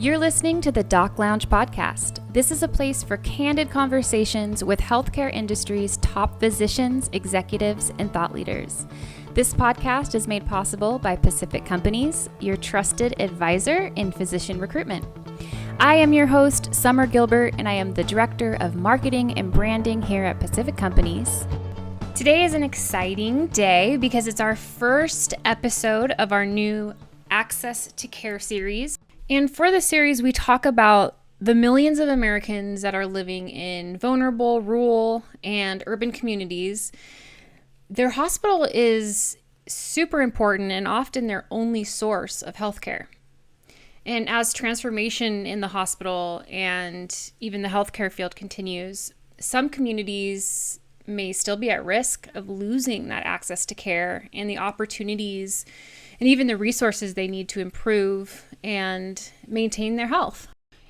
You're listening to the Doc Lounge podcast. This is a place for candid conversations with healthcare industry's top physicians, executives, and thought leaders. This podcast is made possible by Pacific Companies, your trusted advisor in physician recruitment. I am your host, Summer Gilbert, and I am the Director of Marketing and Branding here at Pacific Companies. Today is an exciting day because it's our first episode of our new Access to Care series. And for this series, we talk about the millions of Americans that are living in vulnerable, rural, and urban communities. Their hospital is super important and often their only source of healthcare. And as transformation in the hospital and even the healthcare field continues, some communities may still be at risk of losing that access to care and the opportunities and even the resources they need to improve and maintain their health.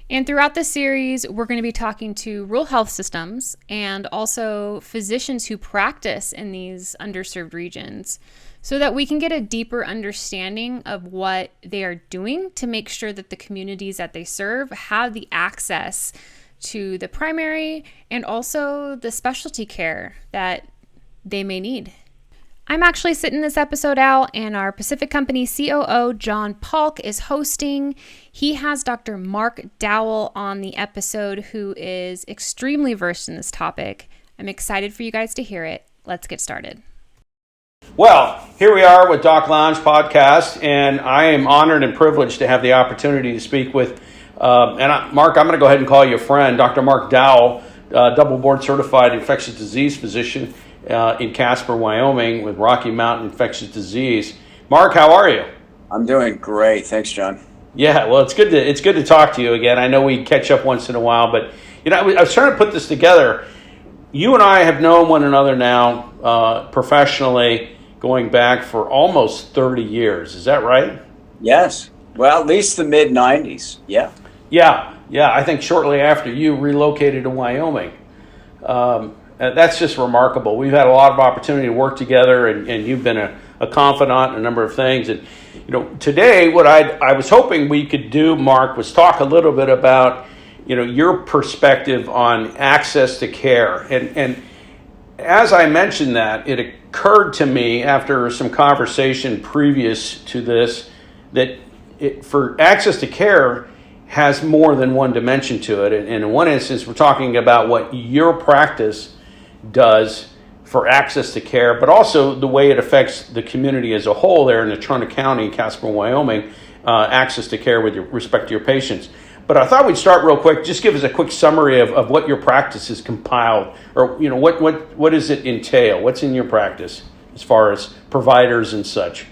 And throughout this series, we're going to be talking to rural health systems and also physicians who practice in these underserved regions so that we can get a deeper understanding of what they are doing to make sure that the communities that they serve have the access to the primary and also the specialty care that they may need. I'm actually sitting this episode out, and our Pacific Company COO, John Paulk, is hosting. He has Dr. Mark Dowell on the episode, who is extremely versed in this topic. I'm excited for you guys to hear it. Let's get started. Well, here we are with Doc Lounge podcast, and I am honored and privileged to have the opportunity to speak with, Mark, I'm going to go ahead and call you a friend, Dr. Mark Dowell, double board certified infectious disease physician in Casper, Wyoming, with Rocky Mountain Infectious Disease. Mark, how are you? I'm doing great. Thanks, John. Yeah, well, it's good to talk to you again. I know we catch up once in a while, but I was trying to put this together. You and I have known one another now professionally going back for almost 30 years. Is that right? Yes. Well, at least the mid-90s. Yeah. Yeah. I think shortly after you relocated to Wyoming. That's just remarkable. We've had a lot of opportunity to work together, and you've been a confidant in a number of things. And today, what I was hoping we could do, Mark, was talk a little bit about your perspective on access to care. And as I mentioned that, it occurred to me after some conversation previous to this that for access to care has more than one dimension to it. And in one instance, we're talking about what your practice does for access to care, but also the way it affects the community as a whole there in Natrona County, Casper, Wyoming, access to care with respect to your patients. But I thought we'd start real quick. Just give us a quick summary of what your practice has compiled, or what does it entail? What's in your practice as far as providers and such?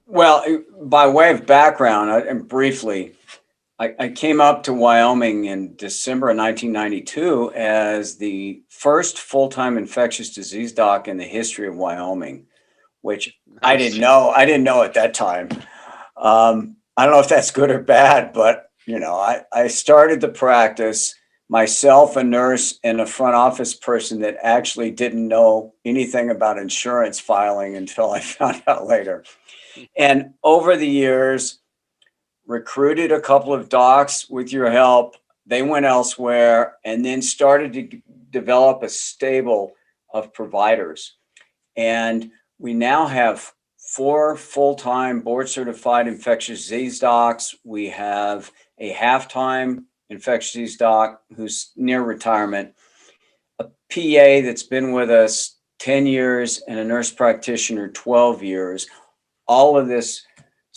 Well, by way of background, and briefly, I came up to Wyoming in December of 1992 as the first full-time infectious disease doc in the history of Wyoming, which I didn't know at that time. I don't know if that's good or bad, but I started the practice, myself, a nurse, and a front office person that actually didn't know anything about insurance filing until I found out later. And over the years, recruited a couple of docs with your help. They went elsewhere and then started to develop a stable of providers. And we now have 4 full-time board-certified infectious disease docs. We have a half-time infectious disease doc who's near retirement, a PA that's been with us 10 years, and a nurse practitioner 12 years. All of this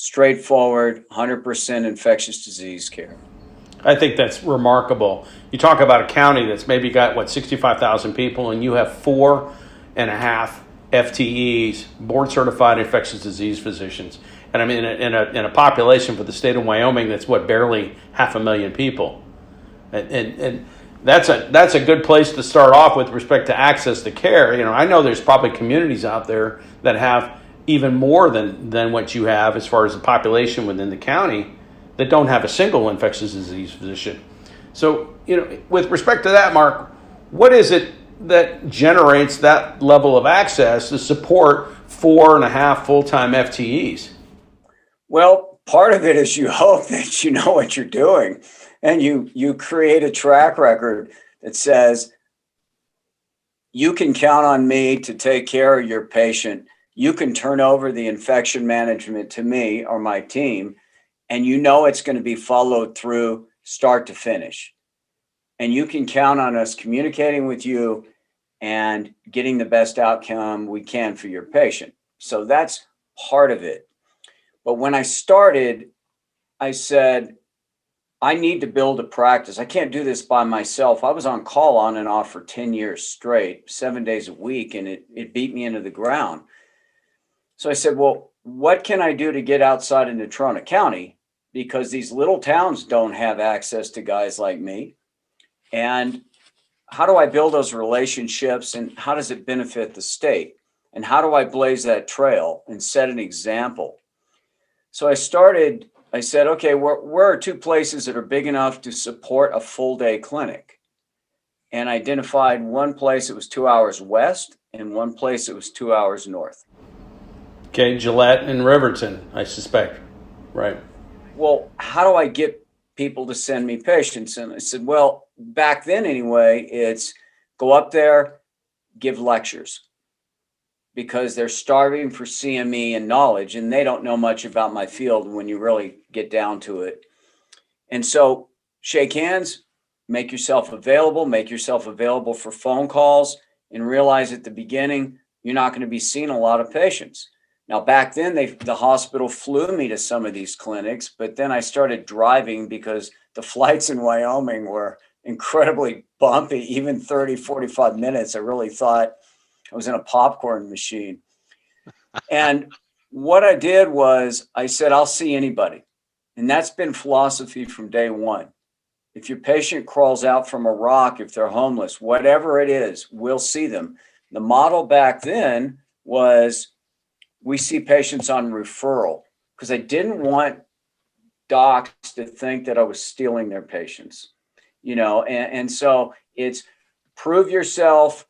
straightforward, 100% infectious disease care. I think that's remarkable. You talk about a county that's maybe got, 65,000 people, and you have 4.5 FTEs, board-certified infectious disease physicians. And I mean, in a population for the state of Wyoming that's barely 500,000 people. And that's a good place to start off with respect to access to care. I know there's probably communities out there that have even more than what you have as far as the population within the county that don't have a single infectious disease physician. So, with respect to that, Mark, what is it that generates that level of access to support 4.5 full-time FTEs? Well, part of it is you hope that you know what you're doing, and you create a track record that says, you can count on me to take care of your patient. You can turn over the infection management to me or my team, and you know it's going to be followed through start to finish. And you can count on us communicating with you and getting the best outcome we can for your patient. So that's part of it. But when I started, I said, I need to build a practice. I can't do this by myself. I was on call on and off for 10 years straight, 7 days a week, and it beat me into the ground. So I said, well, what can I do to get outside of Natrona County? Because these little towns don't have access to guys like me. And how do I build those relationships, and how does it benefit the state? And how do I blaze that trail and set an example? So I said, okay, where are two places that are big enough to support a full day clinic? And identified one place that was 2 hours west and one place that was 2 hours north. Okay, Gillette and Riverton, I suspect, right? Well, how do I get people to send me patients? And I said, well, back then anyway, it's go up there, give lectures, because they're starving for CME and knowledge, and they don't know much about my field when you really get down to it. And so shake hands, make yourself available for phone calls, and realize at the beginning, you're not going to be seeing a lot of patients. Now, back then, the hospital flew me to some of these clinics, but then I started driving because the flights in Wyoming were incredibly bumpy, even 30, 45 minutes. I really thought I was in a popcorn machine. And what I did was I said, I'll see anybody. And that's been philosophy from day one. If your patient crawls out from a rock, if they're homeless, whatever it is, we'll see them. The model back then was we see patients on referral, because I didn't want docs to think that I was stealing their patients, and so it's prove yourself,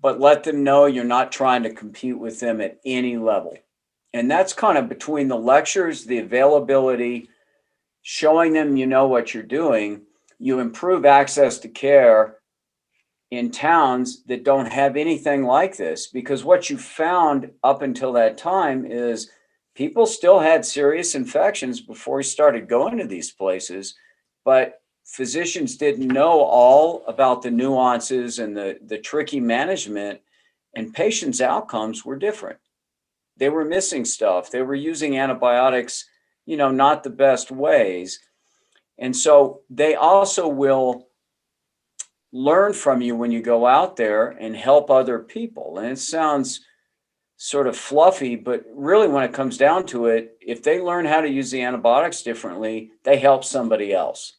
but let them know you're not trying to compete with them at any level. And that's kind of between the lectures, the availability, showing them you know what you're doing. You improve access to care in towns that don't have anything like this, because what you found up until that time is people still had serious infections before we started going to these places, but physicians didn't know all about the nuances and the tricky management, and patients' outcomes were different. They were missing stuff. They were using antibiotics, not the best ways. And so they also will learn from you when you go out there and help other people. And it sounds sort of fluffy, but really when it comes down to it, if they learn how to use the antibiotics differently, they help somebody else.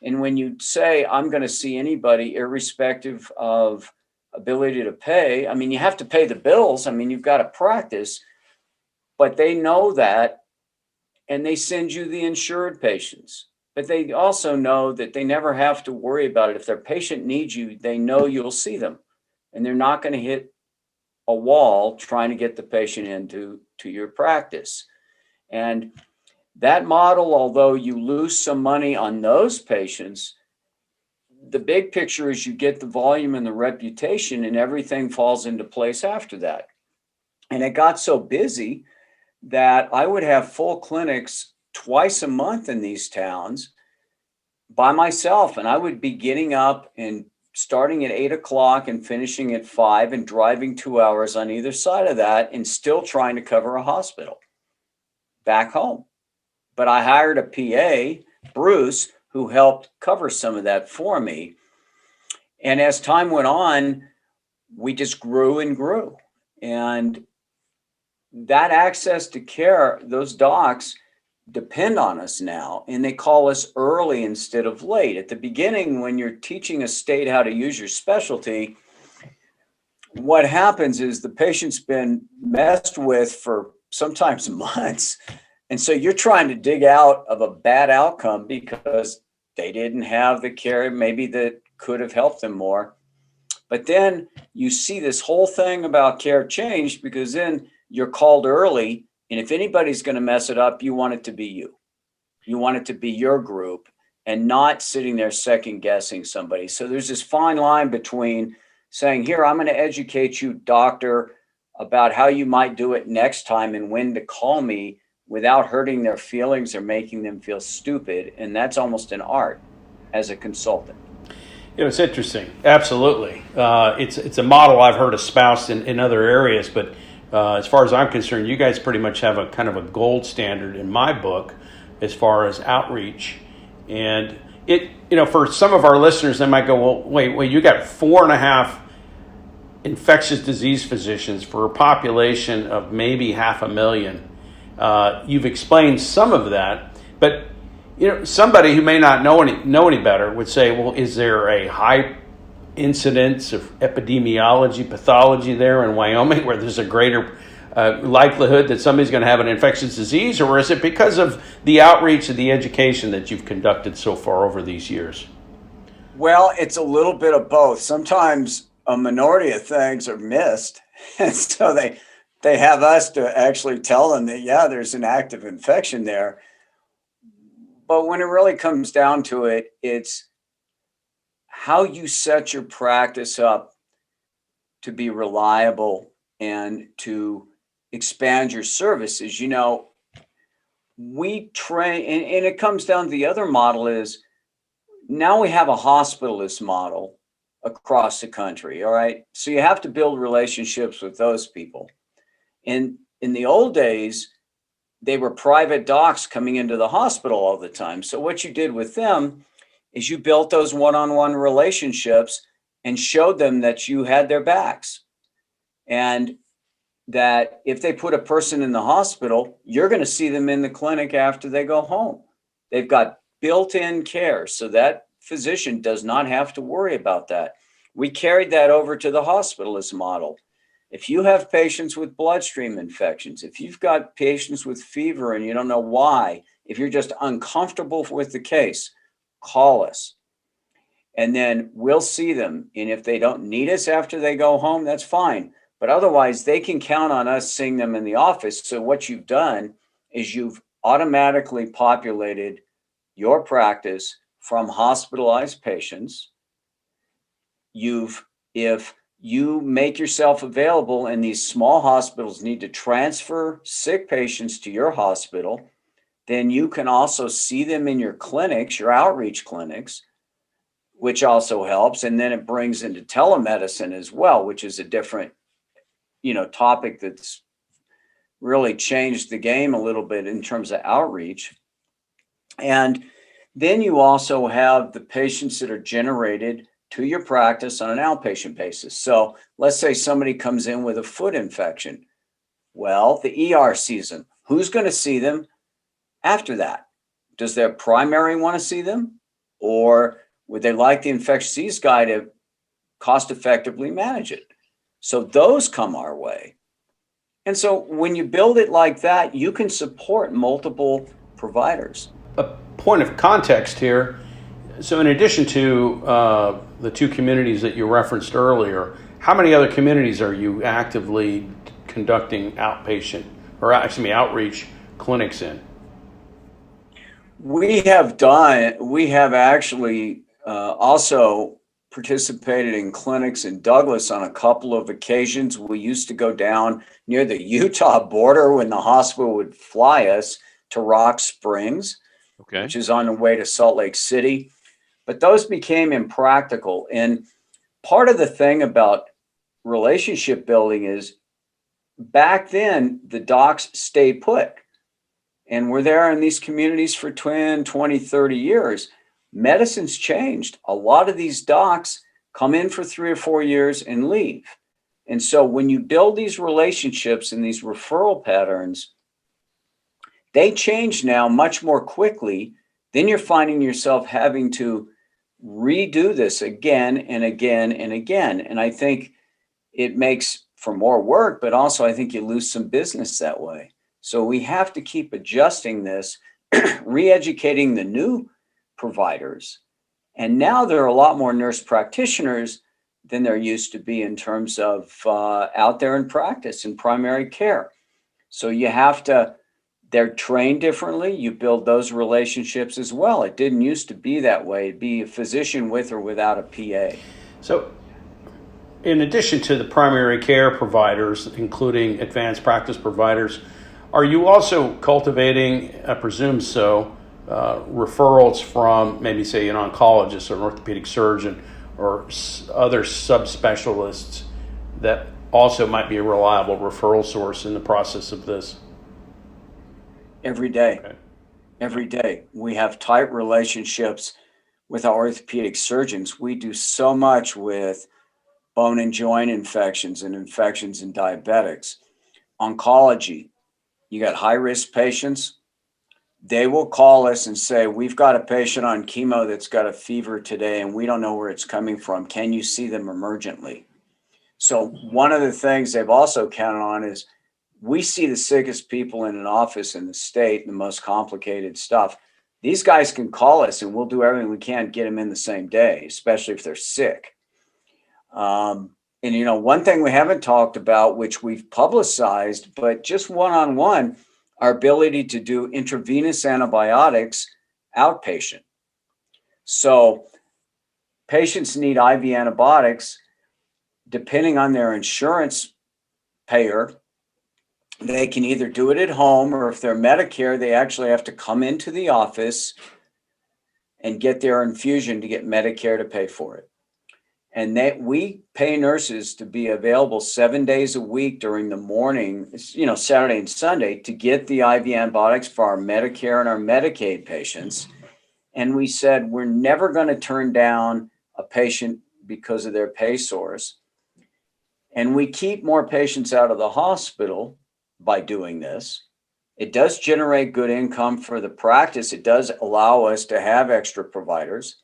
And when you say, I'm going to see anybody, irrespective of ability to pay, I mean, you have to pay the bills. I mean, you've got to practice, but they know that, and they send you the insured patients. But they also know that they never have to worry about it. If their patient needs you, they know you'll see them, and they're not going to hit a wall trying to get the patient into your practice. And that model, although you lose some money on those patients, the big picture is you get the volume and the reputation, and everything falls into place after that. And it got so busy that I would have full clinics twice a month in these towns by myself. And I would be getting up and starting at 8 o'clock and finishing at 5 and driving 2 hours on either side of that, and still trying to cover a hospital back home. But I hired a PA, Bruce, who helped cover some of that for me. And as time went on, we just grew and grew. And that access to care, those docs depend on us now, and they call us early instead of late. At the beginning, when you're teaching a state how to use your specialty, what happens is the patient's been messed with for sometimes months. And so you're trying to dig out of a bad outcome because they didn't have the care maybe that could have helped them more. But then you see this whole thing about care change, because then you're called early And if anybody's going to mess it up, you want it to be you. You want it to be your group and not sitting there second guessing somebody. So there's this fine line between saying, here, I'm going to educate you, doctor, about how you might do it next time and when to call me without hurting their feelings or making them feel stupid. And that's almost an art as a consultant. It's interesting. Absolutely. It's a model I've heard espoused in other areas, but as far as I'm concerned, you guys pretty much have a kind of a gold standard in my book as far as outreach. And for some of our listeners, they might go, well, wait, you got 4.5 infectious disease physicians for a population of maybe 500,000. You've explained some of that, but somebody who may not know any better would say, well, is there a high incidence of epidemiology, pathology there in Wyoming where there's a greater likelihood that somebody's going to have an infectious disease, or is it because of the outreach and the education that you've conducted so far over these years? Well, it's a little bit of both. Sometimes a minority of things are missed, and so they have us to actually tell them that, yeah, there's an active infection there. But when it really comes down to it, it's how you set your practice up to be reliable and to expand your services. We train, and it comes down to the other model is now we have a hospitalist model across the country. All right. So you have to build relationships with those people. And in the old days, they were private docs coming into the hospital all the time. So what you did with them is you built those one-on-one relationships and showed them that you had their backs. And that if they put a person in the hospital, you're going to see them in the clinic after they go home. They've got built-in care, so that physician does not have to worry about that. We carried that over to the hospitalist model. If you have patients with bloodstream infections, if you've got patients with fever and you don't know why, if you're just uncomfortable with the case, call us. And then we'll see them. And if they don't need us after they go home, that's fine. But otherwise, they can count on us seeing them in the office. So what you've done is you've automatically populated your practice from hospitalized patients. If you make yourself available and these small hospitals need to transfer sick patients to your hospital, then you can also see them in your clinics, your outreach clinics, which also helps. And then it brings into telemedicine as well, which is a different topic that's really changed the game a little bit in terms of outreach. And then you also have the patients that are generated to your practice on an outpatient basis. So let's say somebody comes in with a foot infection. Well, the ER sees them. Who's going to see them after that? Does their primary want to see them? Or would they like the infectious disease guy to cost effectively manage it? So those come our way. And so when you build it like that, you can support multiple providers. A point of context here. So in addition to the two communities that you referenced earlier, how many other communities are you actively conducting outpatient or outreach clinics in? We have actually also participated in clinics in Douglas on a couple of occasions. We used to go down near the Utah border when the hospital would fly us to Rock Springs, which is on the way to Salt Lake City. But those became impractical. And part of the thing about relationship building is back then, the docs stayed put. And we're there in these communities for 10, 20, 30 years. Medicine's changed. A lot of these docs come in for 3 or 4 years and leave. And so when you build these relationships and these referral patterns, they change now much more quickly. Then you're finding yourself having to redo this again and again and again. And I think it makes for more work, but also I think you lose some business that way. So we have to keep adjusting this, re-educating the new providers. And now there are a lot more nurse practitioners than there used to be in terms of out there in practice in primary care. So they're trained differently. You build those relationships as well. It didn't used to be that way. It'd be a physician with or without a PA. So, in addition to the primary care providers, including advanced practice providers, are you also cultivating, I presume so, referrals from maybe, say, an oncologist or an orthopedic surgeon or other subspecialists that also might be a reliable referral source in the process of this? Every day. Okay. Every day. We have tight relationships with our orthopedic surgeons. We do so much with bone and joint infections and infections in diabetics. Oncology, you got high risk patients. They will call us and say, we've got a patient on chemo that's got a fever today and we don't know where it's coming from. Can you see them emergently? So one of the things they've also counted on is we see the sickest people in an office in the state, the most complicated stuff. These guys can call us and we'll do everything we can to get them in the same day, especially if they're sick. And one thing we haven't talked about, which we've publicized, but just one-on-one, our ability to do intravenous antibiotics outpatient. So patients need IV antibiotics. Depending on their insurance payer, they can either do it at home, or if they're Medicare, they actually have to come into the office and get their infusion to get Medicare to pay for it. And we pay nurses to be available 7 days a week during the morning, Saturday and Sunday, to get the IV antibiotics for our Medicare and our Medicaid patients. And we said, we're never going to turn down a patient because of their pay source. And we keep more patients out of the hospital by doing this. It does generate good income for the practice. It does allow us to have extra providers.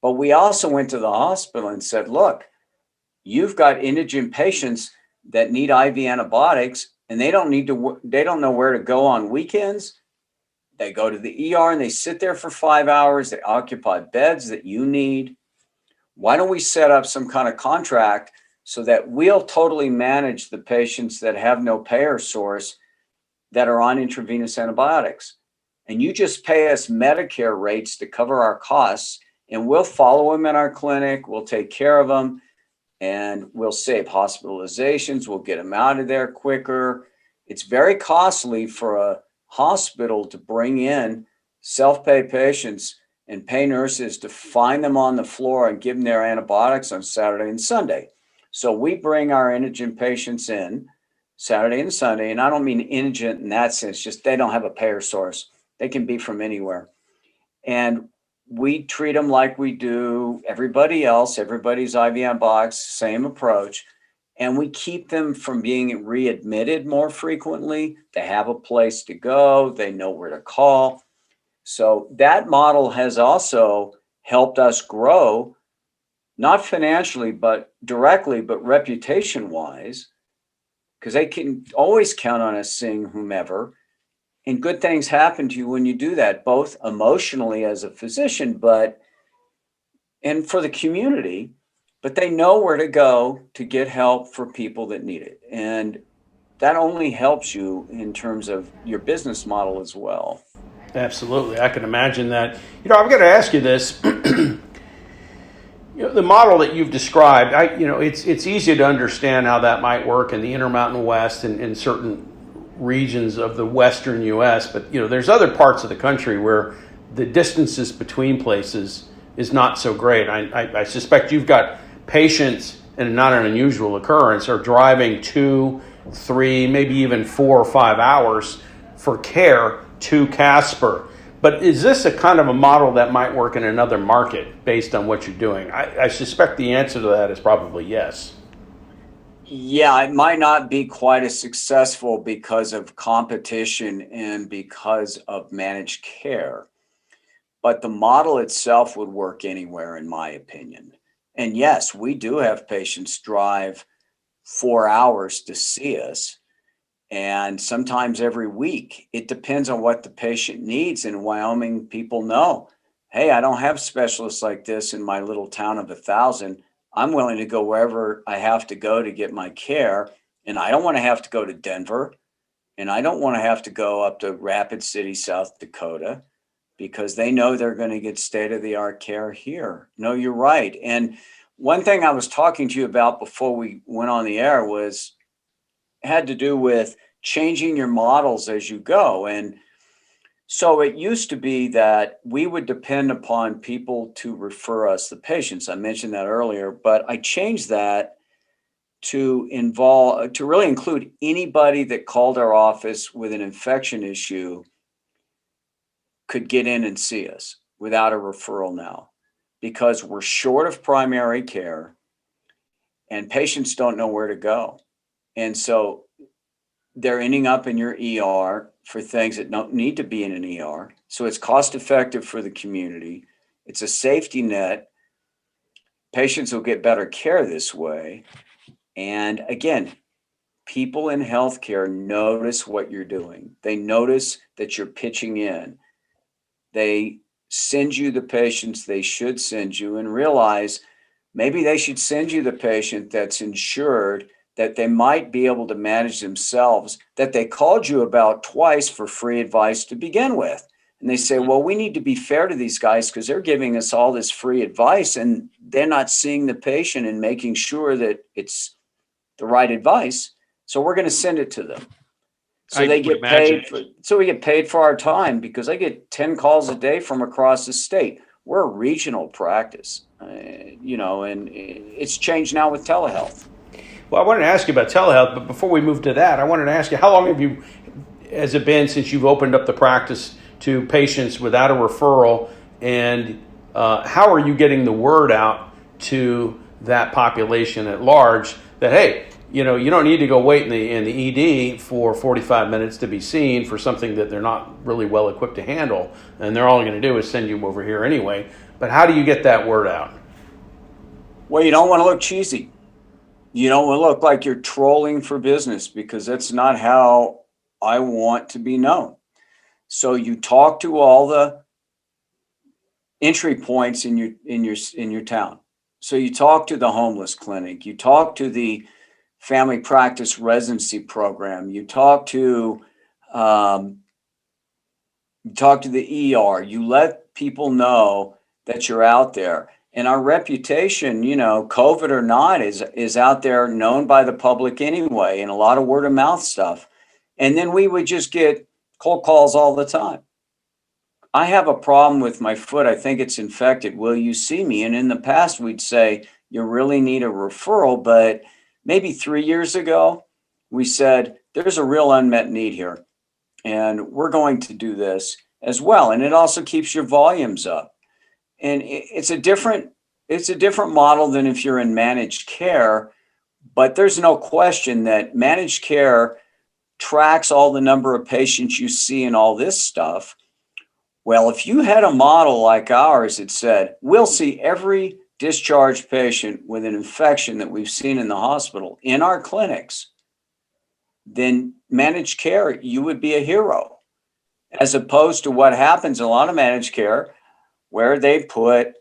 But we also went to the hospital and said, look, you've got indigent patients that need IV antibiotics and they don't know where to go on weekends. They go to the ER and they sit there for 5 hours. They occupy beds that you need. Why don't we set up some kind of contract so that we'll totally manage the patients that have no payer source that are on intravenous antibiotics? And you just pay us Medicare rates to cover our costs, and we'll follow them in our clinic. We'll take care of them, and we'll save hospitalizations. We'll get them out of there quicker. It's very costly for a hospital to bring in self-pay patients and pay nurses to find them on the floor and give them their antibiotics on Saturday and Sunday. So we bring our indigent patients in Saturday and Sunday, and I don't mean indigent in that sense, just they don't have a payer source. They can be from anywhere. And we treat them like we do everybody else, everybody's IV antibiotics, same approach. And we keep them from being readmitted more frequently. They have a place to go. They know where to call. So that model has also helped us grow, not financially, but directly, but reputation-wise, because they can always count on us seeing whomever. And good things happen to you when you do that, both emotionally as a physician, and for the community, but they know where to go to get help for people that need it. And that only helps you in terms of your business model as well. Absolutely. I can imagine that. I'm going to ask you this. The model that you've described, it's easy to understand how that might work in the Intermountain West and in certain regions of the Western U.S., but there's other parts of the country where the distances between places is not so great. I suspect you've got patients, and not an unusual occurrence, are driving 2, 3, maybe even 4 or 5 hours for care to Casper. But is this a kind of a model that might work in another market based on what you're doing? I suspect the answer to that is probably yes. Yeah, it might not be quite as successful because of competition and because of managed care. But the model itself would work anywhere, in my opinion. And yes, we do have patients drive 4 hours to see us, and sometimes every week. It depends on what the patient needs. In Wyoming, people know, hey, I don't have specialists like this in my little town of 1,000. I'm willing to go wherever I have to go to get my care. And I don't want to have to go to Denver. And I don't want to have to go up to Rapid City, South Dakota, because they know they're going to get state-of-the-art care here. No, you're right. And one thing I was talking to you about before we went on the air had to do with changing your models as you go. And so it used to be that we would depend upon people to refer us the patients. I mentioned that earlier, but I changed that to really include anybody that called our office with an infection issue could get in and see us without a referral now, because we're short of primary care and patients don't know where to go. And so they're ending up in your ER for things that don't need to be in an ER. So it's cost effective for the community. It's a safety net. Patients will get better care this way. And again, people in healthcare notice what you're doing. They notice that you're pitching in. They send you the patients they should send you, and realize maybe they should send you the patient that's insured, that they might be able to manage themselves, that they called you about twice for free advice to begin with. And they say, well, we need to be fair to these guys because they're giving us all this free advice and they're not seeing the patient and making sure that it's the right advice. So we're going to send it to them. So they get paid so we get paid for our time, because I get 10 calls a day from across the state. We're a regional practice, and it's changed now with telehealth. Well, I wanted to ask you about telehealth, but before we move to that, I wanted to ask you, how long has it been since you've opened up the practice to patients without a referral, and how are you getting the word out to that population at large that, hey, you don't need to go wait in the ED for 45 minutes to be seen for something that they're not really well equipped to handle, and they're all going to do is send you over here anyway. But how do you get that word out? Well, you don't want to look cheesy. You don't want to look like you're trolling for business, because that's not how I want to be known. So you talk to all the entry points in your town. So you talk to the homeless clinic, you talk to the family practice residency program, you talk to the ER, you let people know that you're out there. And our reputation, COVID or not, is out there, known by the public anyway, and a lot of word of mouth stuff. And then we would just get cold calls all the time. I have a problem with my foot. I think it's infected. Will you see me? And in the past, we'd say, you really need a referral. But maybe 3 years ago, we said, there's a real unmet need here, and we're going to do this as well. And it also keeps your volumes up. And it's a different model than if you're in managed care. But there's no question that managed care tracks all the number of patients you see and all this stuff. Well, if you had a model like ours that said, we'll see every discharged patient with an infection that we've seen in the hospital in our clinics, then managed care, you would be a hero. As opposed to what happens in a lot of managed care, where they put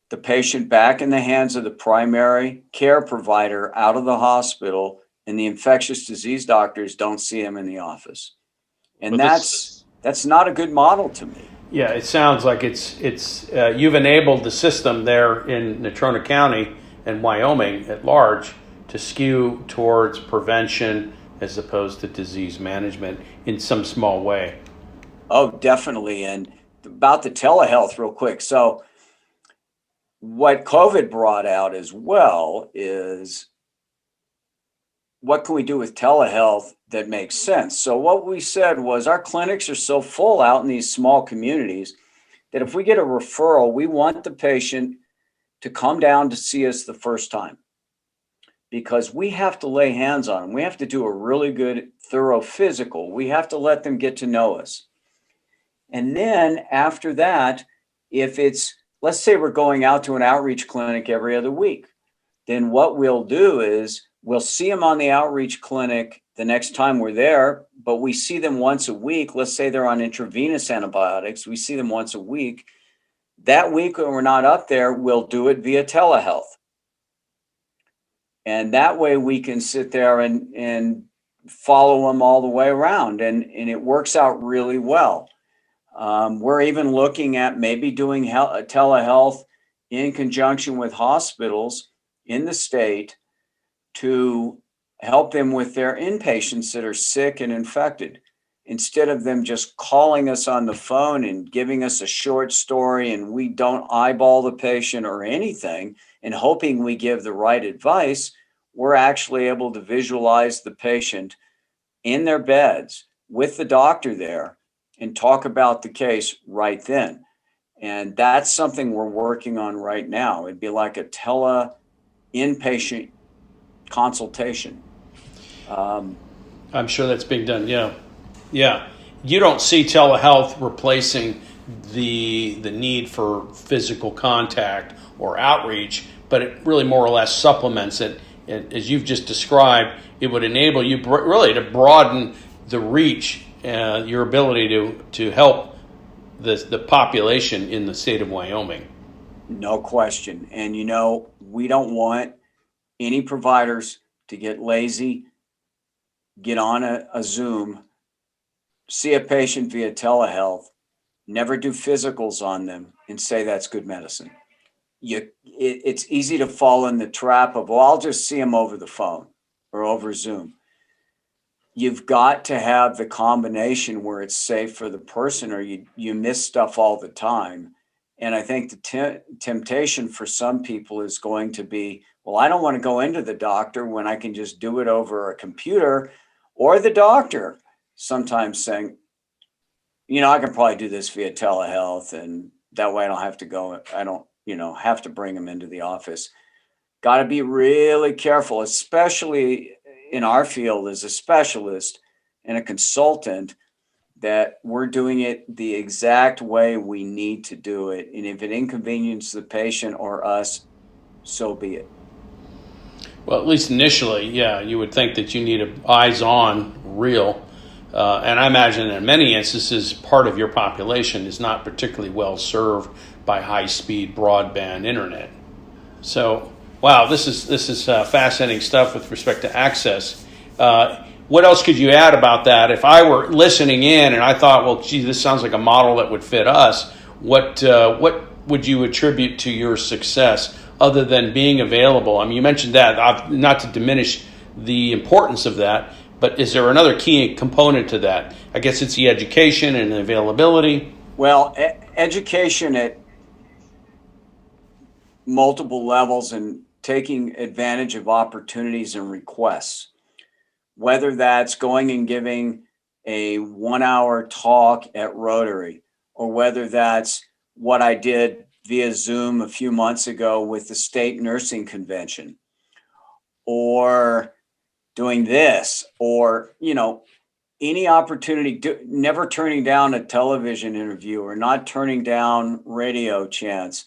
the patient back in the hands of the primary care provider out of the hospital, and the infectious disease doctors don't see him in the office. And that's not a good model to me. Yeah, it sounds like it's you've enabled the system there in Natrona County and Wyoming at large to skew towards prevention as opposed to disease management in some small way. Oh, definitely. And about the telehealth real quick. So what COVID brought out as well is, what can we do with telehealth that makes sense? So what we said was, our clinics are so full out in these small communities that if we get a referral, we want the patient to come down to see us the first time, because we have to lay hands on them. We have to do a really good, thorough physical. We have to let them get to know us. And then after that, if it's, let's say we're going out to an outreach clinic every other week, then what we'll do is we'll see them on the outreach clinic the next time we're there, but we see them once a week. Let's say they're on intravenous antibiotics. We see them once a week. That week when we're not up there, we'll do it via telehealth. And that way we can sit there and follow them all the way around, and it works out really well. We're even looking at maybe doing telehealth in conjunction with hospitals in the state to help them with their inpatients that are sick and infected. Instead of them just calling us on the phone and giving us a short story and we don't eyeball the patient or anything and hoping we give the right advice, we're actually able to visualize the patient in their beds with the doctor there and talk about the case right then. And that's something we're working on right now. It'd be like a inpatient consultation. I'm sure that's being done. Yeah. Yeah. You don't see telehealth replacing the need for physical contact or outreach, but it really more or less supplements it. And as you've just described, it would enable you really to broaden the reach, your ability to help the population in the state of Wyoming. No question. And we don't want any providers to get lazy, get on a Zoom, see a patient via telehealth, never do physicals on them, and say that's good medicine. It's easy to fall in the trap of, well, I'll just see them over the phone or over Zoom. You've got to have the combination where it's safe for the person, or you miss stuff all the time. And I think the temptation for some people is going to be, well, I don't want to go into the doctor when I can just do it over a computer, or the doctor sometimes saying, I can probably do this via telehealth, and that way I don't have to go. I don't, have to bring them into the office. Got to be really careful, especially in our field as a specialist and a consultant, that we're doing it the exact way we need to do it. And if it inconveniences the patient or us, so be it. Well, at least initially, yeah, you would think that you need a eyes-on, real. And I imagine in many instances, part of your population is not particularly well served by high-speed broadband internet. So, wow, this is fascinating stuff with respect to access. What else could you add about that? If I were listening in and I thought, well, gee, this sounds like a model that would fit us, what would you attribute to your success other than being available? I mean, you mentioned that, not to diminish the importance of that, but is there another key component to that? I guess it's the education and the availability. Well, education at multiple levels and taking advantage of opportunities and requests, whether that's going and giving a 1-hour talk at Rotary, or whether that's what I did via Zoom a few months ago with the state nursing convention, or doing this, or, any opportunity, never turning down a television interview or not turning down radio chance,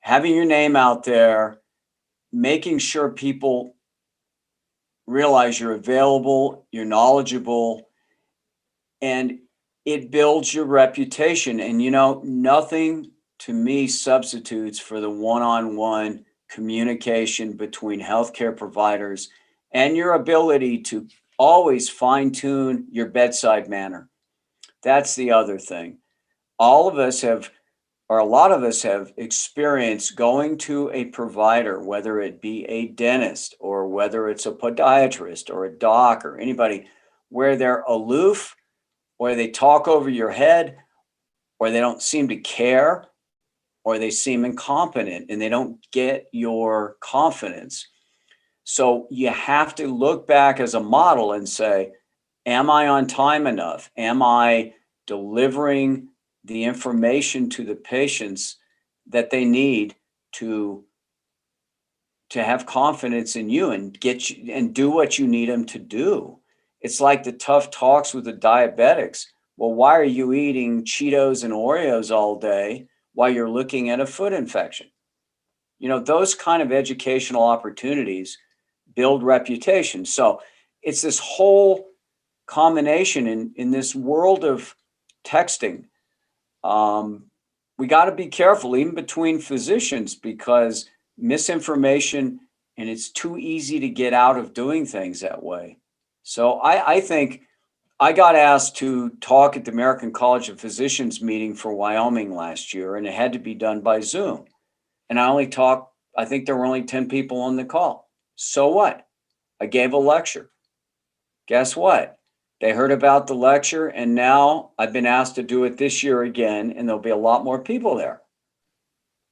having your name out there, making sure people realize you're available, you're knowledgeable, and it builds your reputation. And, nothing to me substitutes for the one-on-one communication between healthcare providers and your ability to always fine-tune your bedside manner. That's the other thing. All of us have, or a lot of us have, experienced going to a provider, whether it be a dentist or whether it's a podiatrist or a doc or anybody, where they're aloof, or they talk over your head, or they don't seem to care, or they seem incompetent and they don't get your confidence. So you have to look back as a model and say, am I on time enough? Am I delivering the information to the patients that they need to have confidence in you and get you and do what you need them to do? It's like the tough talks with the diabetics. Well, why are you eating Cheetos and Oreos all day while you're looking at a foot infection? Those kind of educational opportunities build reputation. So it's this whole combination in this world of texting. We got to be careful, even between physicians, because misinformation, and it's too easy to get out of doing things that way. So I think I got asked to talk at the American College of Physicians meeting for Wyoming last year, and it had to be done by Zoom. And I think there were only 10 people on the call. So what? I gave a lecture. Guess what? They heard about the lecture, and now I've been asked to do it this year again, and there'll be a lot more people there.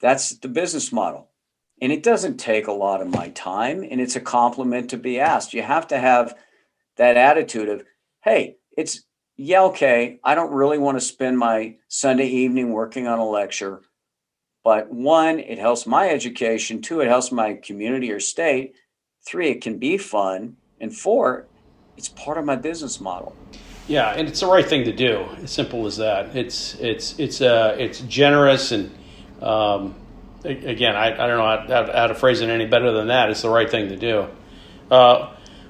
That's the business model. And it doesn't take a lot of my time, and it's a compliment to be asked. You have to have that attitude of, hey, okay, I don't really want to spend my Sunday evening working on a lecture, but one, it helps my education. Two, it helps my community or state. Three, it can be fun. And four, it's part of my business model. Yeah, and it's the right thing to do. As simple as that. It's generous, and again, I don't know how to phrase it any better than that. It's the right thing to do.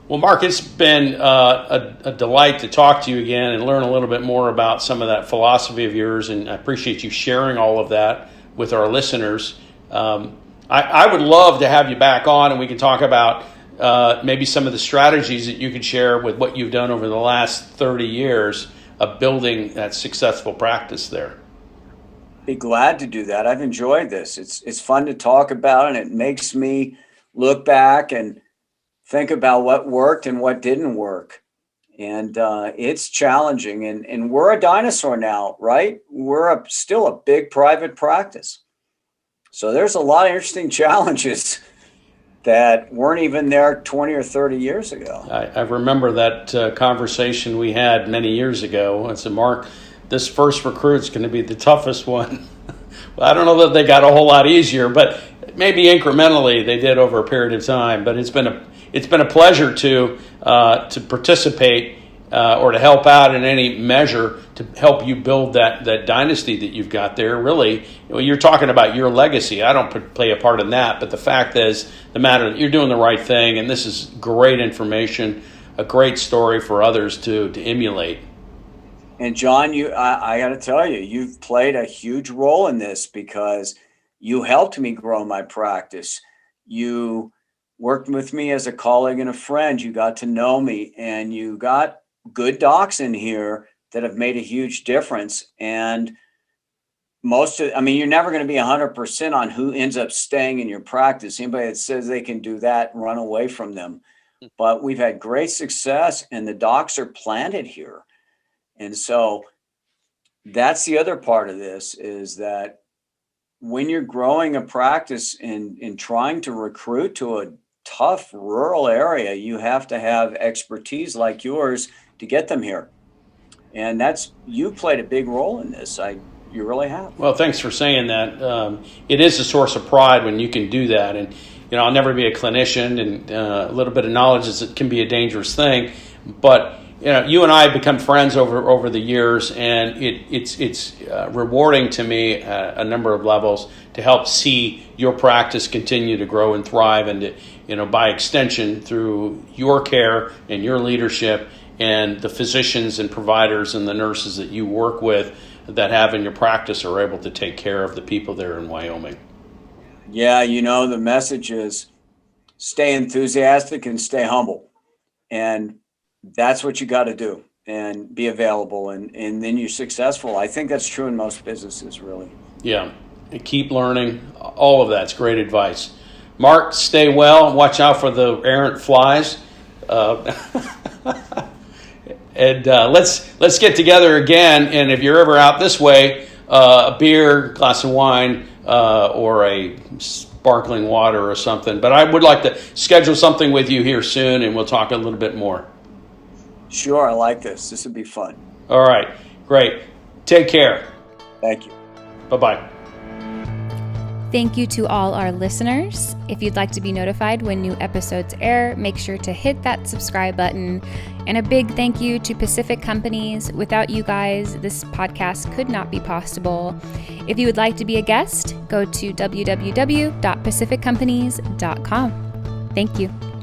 Well, Mark, it's been a delight to talk to you again and learn a little bit more about some of that philosophy of yours, and I appreciate you sharing all of that with our listeners. I would love to have you back on, and we can talk about maybe some of the strategies that you could share with what you've done over the last 30 years of building that successful practice there. Be glad to do that. I've enjoyed this. It's fun to talk about, and it makes me look back and think about what worked and what didn't work. And it's challenging. And we're a dinosaur now, right? We're still a big private practice. So there's a lot of interesting challenges that weren't even there 20 or 30 years ago. I remember that conversation we had many years ago. I said, Mark, this first recruit's going to be the toughest one. Well, I don't know that they got a whole lot easier, but maybe incrementally they did over a period of time. But it's been a pleasure to participate or to help out in any measure to help you build that dynasty that you've got there. Really, you're talking about your legacy. I don't play a part in that, but the fact is, the matter that you're doing the right thing, and this is great information, a great story for others to emulate. And John, I got to tell you, you've played a huge role in this because you helped me grow my practice. You worked with me as a colleague and a friend. You got to know me, and you got good docs in here that have made a huge difference. And you're never going to be 100% on who ends up staying in your practice. Anybody that says they can do that, run away from them. But we've had great success, and the docs are planted here. And so that's the other part of this, is that when you're growing a practice and trying to recruit to a tough rural area, you have to have expertise like yours to get them here. And you played a big role in this. You really have. Well, thanks for saying that. It is a source of pride when you can do that. And, I'll never be a clinician, and a little bit of knowledge can be a dangerous thing. But, you and I have become friends over the years, and it's rewarding to me at a number of levels to help see your practice continue to grow and thrive, and to, by extension, through your care and your leadership and the physicians and providers and the nurses that you work with that have in your practice are able to take care of the people there in Wyoming. Yeah, the message is stay enthusiastic and stay humble. And that's what you got to do, and be available, and then you're successful. I think that's true in most businesses, really. Yeah, and keep learning. All of that's great advice. Mark, stay well. Watch out for the errant flies. And let's get together again. And if you're ever out this way, a beer, glass of wine, or a sparkling water or something. But I would like to schedule something with you here soon, and we'll talk a little bit more. Sure, I like this. This would be fun. All right, great. Take care. Thank you. Bye-bye. Thank you to all our listeners. If you'd like to be notified when new episodes air, make sure to hit that subscribe button. And a big thank you to Pacific Companies. Without you guys, this podcast could not be possible. If you would like to be a guest, go to www.pacificcompanies.com. Thank you.